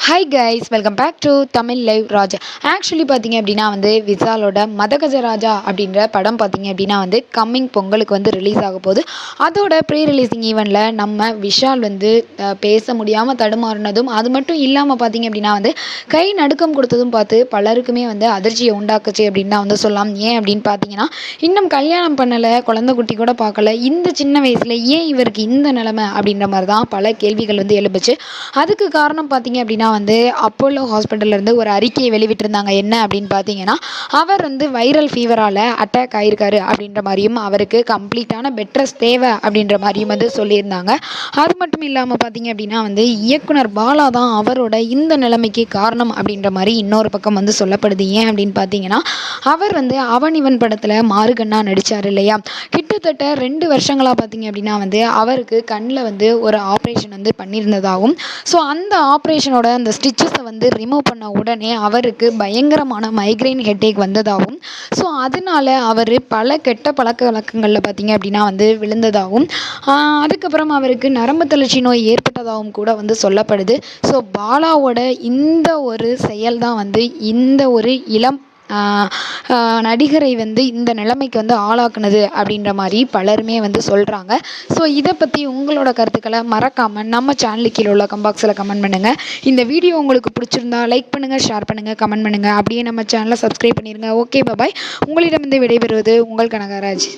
Hi guys, welcome back to Tamil live Raja. Actually பார்த்தீங்க அப்படின்னா விசாலோட மதகஜராஜா அப்படின்ற படம் பார்த்தீங்க அப்படின்னா கம்மிங் பொங்கலுக்கு ரிலீஸ் ஆக போகுது. அதோட ப்ரீ ரிலீஸிங் ஈவெண்ட்டில் நம்ம விஷால் பேச முடியாமல் தடுமாறினதும், அது மட்டும் இல்லாமல் பார்த்தீங்க அப்படின்னா கை நடுக்கம் கொடுத்ததும் பார்த்து பலருக்குமே அதிர்ச்சியை உண்டாக்குச்சு அப்படின்னு தான் சொல்லலாம். ஏன் அப்படின்னு பார்த்தீங்கன்னா, இன்னும் கல்யாணம் பண்ணலை, குழந்தை குட்டி கூட பார்க்கல, இந்த சின்ன வயசில் ஏன் இவருக்கு இந்த நிலைமை அப்படின்ற மாதிரி தான் பல கேள்விகள் எழுப்புச்சு. அதுக்கு காரணம் பார்த்தீங்க அப்படின்னா அப்போலோ ஹாஸ்பிட்டல்லேருந்து ஒரு அறிக்கையை வெளிவிட்டிருந்தாங்க. என்ன அப்படின்னு பார்த்தீங்கன்னா, அவர் வைரல் ஃபீவரால் அட்டாக் ஆகியிருக்காரு அப்படின்ற மாதிரியும், அவருக்கு கம்ப்ளீட்டான பெட் ரெஸ்ட் தேவை அப்படின்ற மாதிரியும் சொல்லியிருந்தாங்க. அது மட்டும் இல்லாமல் பார்த்தீங்க அப்படின்னா இயக்குனர் பாலா தான் அவரோட இந்த நிலைமைக்கு காரணம் அப்படின்ற மாதிரி இன்னொரு பக்கம் சொல்லப்படுது. ஏன் அப்படின்னு பார்த்தீங்கன்னா, அவர் அவன் இவன் படத்தில் மாறுகண்ணா நடித்தார் இல்லையா. கிட்டத்தட்ட 2 வருஷங்களாக பார்த்தீங்க அப்படின்னா அவருக்கு கண்ணில் ஒரு ஆப்ரேஷன் பண்ணியிருந்ததாகவும், ஸோ அந்த ஆப்ரேஷனோட அந்த ஸ்டிச்சஸை ரிமூவ் பண்ண உடனே அவருக்கு பயங்கரமான மைக்ரைன் ஹெட்டேக் வந்ததாகவும், ஸோ அதனால அவர் பல கெட்ட பழக்க வழக்கங்களில் பார்த்தீங்க அப்படின்னா விழுந்ததாகவும், அதுக்கப்புறம் அவருக்கு நரம்பு தளர்ச்சி நோய் ஏற்பட்டதாகவும் கூட சொல்லப்படுது. ஸோ பாலாவோட இந்த ஒரு செயல் தான் இந்த ஒரு இளம் நடிகரை இந்த நிலைமைக்கு ஆளாக்குனது அப்படின்ற மாதிரி பலருமே சொல்கிறாங்க. ஸோ இதை பற்றி உங்களோட கருத்துக்களை மறக்காமல் நம்ம சேனலுக்கு கீழே உள்ள கம்பாக்ஸில் கமெண்ட் பண்ணுங்கள். இந்த வீடியோ உங்களுக்கு பிடிச்சிருந்தா லைக் பண்ணுங்கள், ஷேர் பண்ணுங்கள், கமெண்ட் பண்ணுங்கள். அப்படியே நம்ம சேனலை சப்ஸ்கிரைப் பண்ணிடுங்க. ஓகே, பாய். உங்களிடம் விடைபெறுவது உங்கள் கனகராஜ்.